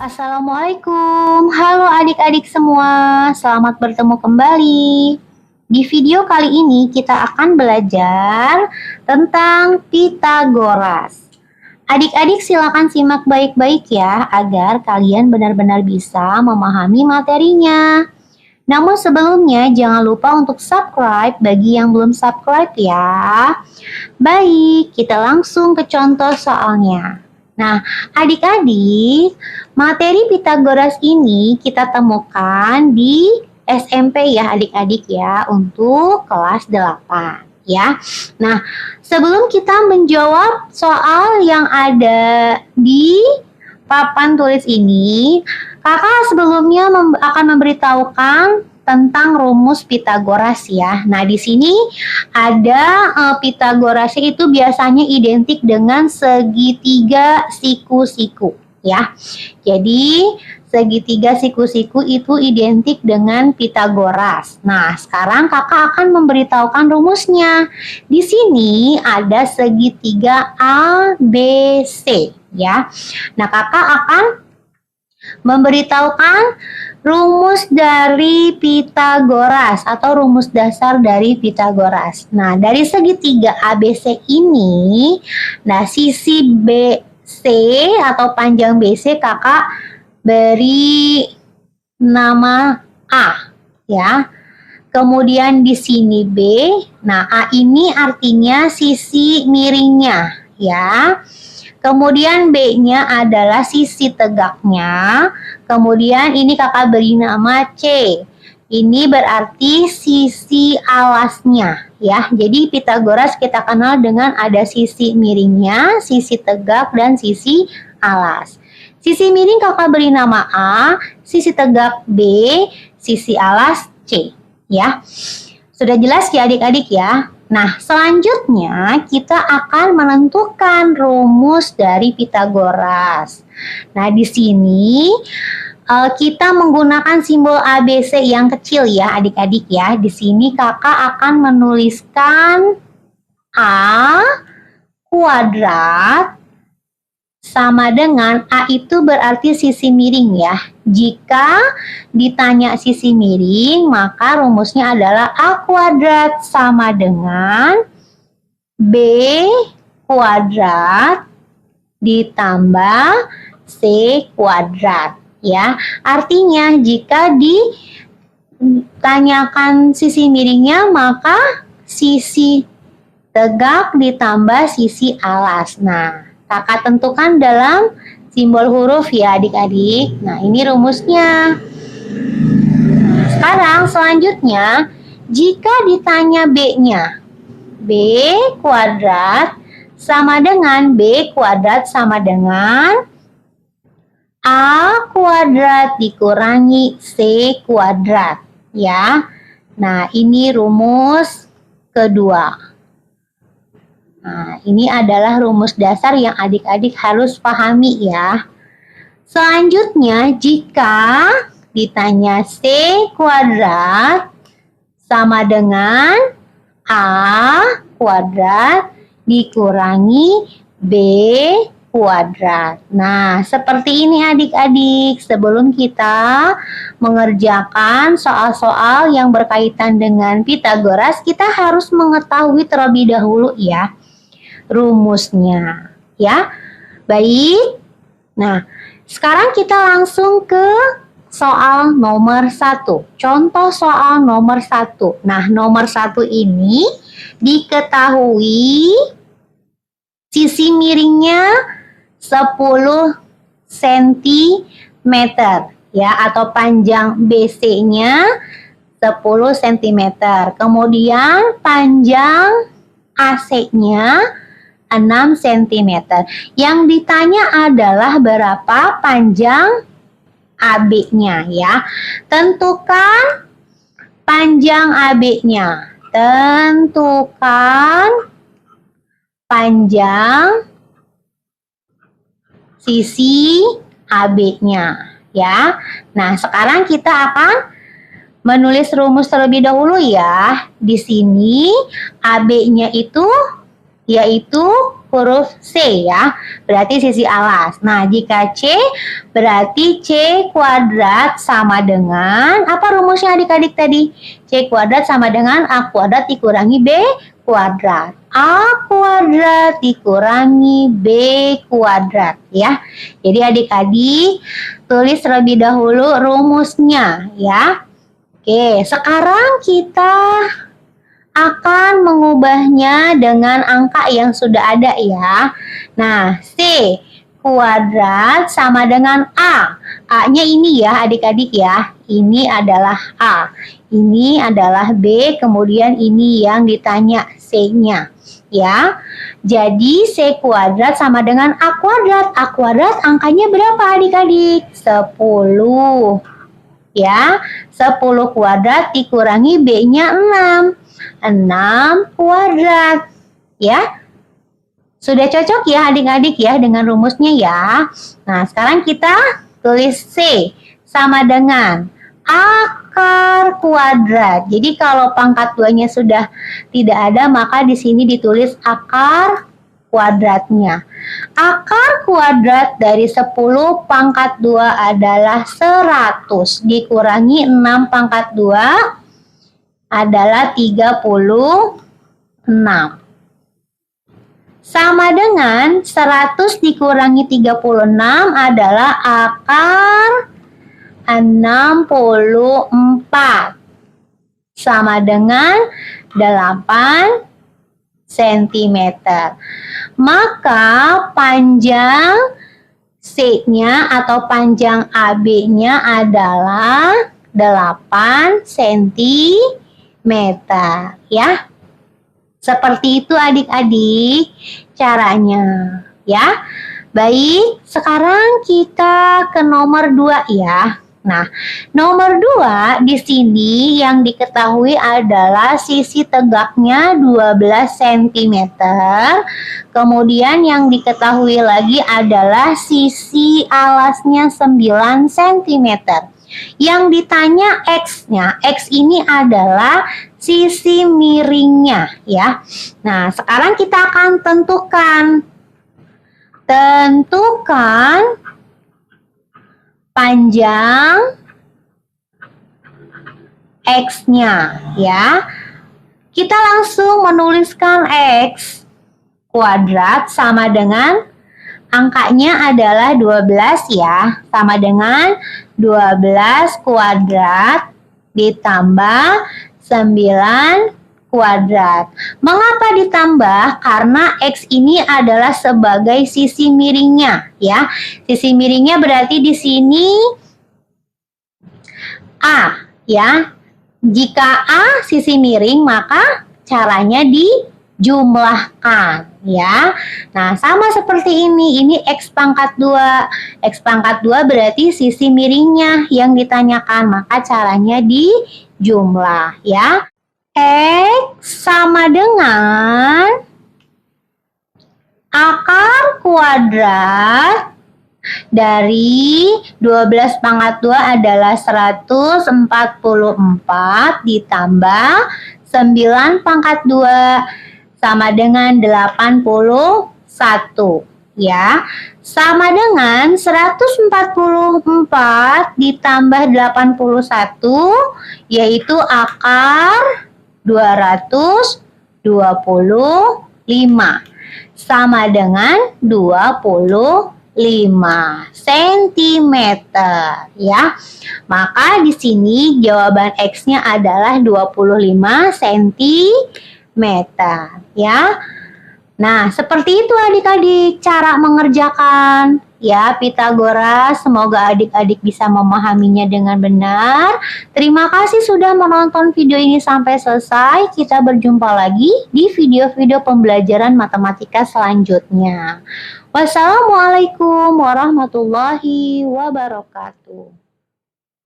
Assalamualaikum, halo adik-adik semua, selamat bertemu kembali. Di video kali ini kita akan belajar tentang Pitagoras. Adik-adik silakan simak baik-baik ya, agar kalian benar-benar bisa memahami materinya. Namun sebelumnya jangan lupa untuk subscribe bagi yang belum subscribe ya. Baik, kita langsung ke contoh soalnya. Nah, adik-adik, materi Pitagoras ini kita temukan di SMP ya adik-adik ya, untuk kelas 8 ya. Nah, sebelum kita menjawab soal yang ada di papan tulis ini, kakak sebelumnya akan memberitahukan tentang rumus Pitagoras ya. Nah, di sini ada Pitagoras itu biasanya identik dengan segitiga siku-siku ya. Jadi, segitiga siku-siku itu identik dengan Pitagoras. Nah, sekarang kakak akan memberitahukan rumusnya. Di sini ada segitiga ABC ya. Nah, kakak akan memberitahukan rumus dari Pitagoras atau rumus dasar dari Pitagoras. Nah, dari segitiga ABC ini, nah sisi BC atau panjang BC kakak beri nama A ya. Kemudian di sini B, nah A ini artinya sisi miringnya ya. Kemudian B-nya adalah sisi tegaknya. Kemudian ini kakak beri nama C. Ini berarti sisi alasnya ya. Jadi Pitagoras kita kenal dengan ada sisi miringnya, sisi tegak, dan sisi alas. Sisi miring kakak beri nama A, sisi tegak B, sisi alas C ya. Sudah jelas ya adik-adik ya? Nah, selanjutnya kita akan menentukan rumus dari Pitagoras. Nah, di sini kita menggunakan simbol ABC yang kecil ya adik-adik ya. Di sini kakak akan menuliskan A kuadrat sama dengan A itu berarti sisi miring ya. Jika ditanya sisi miring, maka rumusnya adalah A kuadrat sama dengan B kuadrat ditambah C kuadrat ya. Artinya jika ditanyakan sisi miringnya, maka sisi tegak ditambah sisi alas. Nah, kakak tentukan dalam simbol huruf ya adik-adik. Nah, ini rumusnya. Nah, sekarang selanjutnya, jika ditanya B-nya, B kuadrat sama dengan B kuadrat sama dengan A kuadrat dikurangi C kuadrat ya. Nah, ini rumus kedua. Nah, ini adalah rumus dasar yang adik-adik harus pahami ya. Selanjutnya, jika ditanya C kuadrat sama dengan A kuadrat dikurangi B kuadrat. Nah, seperti ini adik-adik. Sebelum kita mengerjakan soal-soal yang berkaitan dengan Pitagoras, kita harus mengetahui terlebih dahulu ya rumusnya ya. Baik. Nah, sekarang kita langsung ke soal nomor 1. Contoh soal nomor 1. Nah, nomor 1 ini diketahui sisi miringnya 10 cm ya, atau panjang BC-nya 10 cm. Kemudian panjang AC-nya 6 cm. Yang ditanya adalah berapa panjang AB-nya ya. Tentukan panjang AB-nya. Tentukan panjang sisi AB-nya ya. Nah, sekarang kita akan menulis rumus terlebih dahulu ya. Di sini AB-nya itu yaitu huruf C ya, berarti sisi alas. Nah, jika C berarti C kuadrat sama dengan, apa rumusnya adik-adik tadi? C kuadrat sama dengan A kuadrat dikurangi B kuadrat. A kuadrat dikurangi B kuadrat ya. Jadi adik-adik tulis terlebih dahulu rumusnya ya. Oke, sekarang kita akan mengubahnya dengan angka yang sudah ada ya. Nah, C kuadrat sama dengan A. A-nya ini ya adik-adik ya. Ini adalah A. Ini adalah B, kemudian ini yang ditanya C-nya. Ya, jadi C kuadrat sama dengan A kuadrat. A kuadrat angkanya berapa adik-adik? 10. Ya, 10 kuadrat dikurangi B-nya 6. 6 kuadrat. Ya, sudah cocok ya adik-adik ya dengan rumusnya ya. Nah, sekarang kita tulis C sama dengan akar kuadrat. Jadi kalau pangkat 2-nya sudah tidak ada, maka di sini ditulis akar kuadratnya. Akar kuadrat dari 10 pangkat 2 adalah 100. Dikurangi 6 pangkat 2 adalah 36. Sama dengan 100 dikurangi 36 adalah akar 64. Sama dengan 8 cm. Maka panjang C-nya atau panjang AB-nya adalah 8 cm ya. Seperti itu adik-adik caranya ya. Baik, sekarang kita ke nomor 2 ya. Nah, nomor 2 di sini yang diketahui adalah sisi tegaknya 12 cm. Kemudian yang diketahui lagi adalah sisi alasnya 9 cm. Yang ditanya X-nya, X ini adalah sisi miringnya ya. Nah, sekarang kita akan tentukan panjang X-nya ya. Kita langsung menuliskan X kuadrat sama dengan angkanya adalah 12 ya. Sama dengan 12 kuadrat ditambah 9 kuadrat. Mengapa ditambah? Karena X ini adalah sebagai sisi miringnya ya. Sisi miringnya berarti di sini A ya. Jika A sisi miring maka caranya dijumlahkan ya. Nah, sama seperti ini X pangkat 2. X pangkat 2 berarti sisi miringnya yang ditanyakan, maka caranya dijumlah ya. X sama dengan akar kuadrat dari 12 pangkat 2 adalah 144 ditambah 9 pangkat 2 sama dengan 81 ya. Sama dengan 144 ditambah 81 yaitu akar 225 sama dengan 25 cm ya. Maka di sini jawaban X-nya adalah 25 cm ya. Nah, seperti itu adik-adik cara mengerjakan ya Pitagoras. Semoga adik-adik bisa memahaminya dengan benar. Terima kasih sudah menonton video ini sampai selesai. Kita berjumpa lagi di video-video pembelajaran matematika selanjutnya. Wassalamualaikum warahmatullahi wabarakatuh.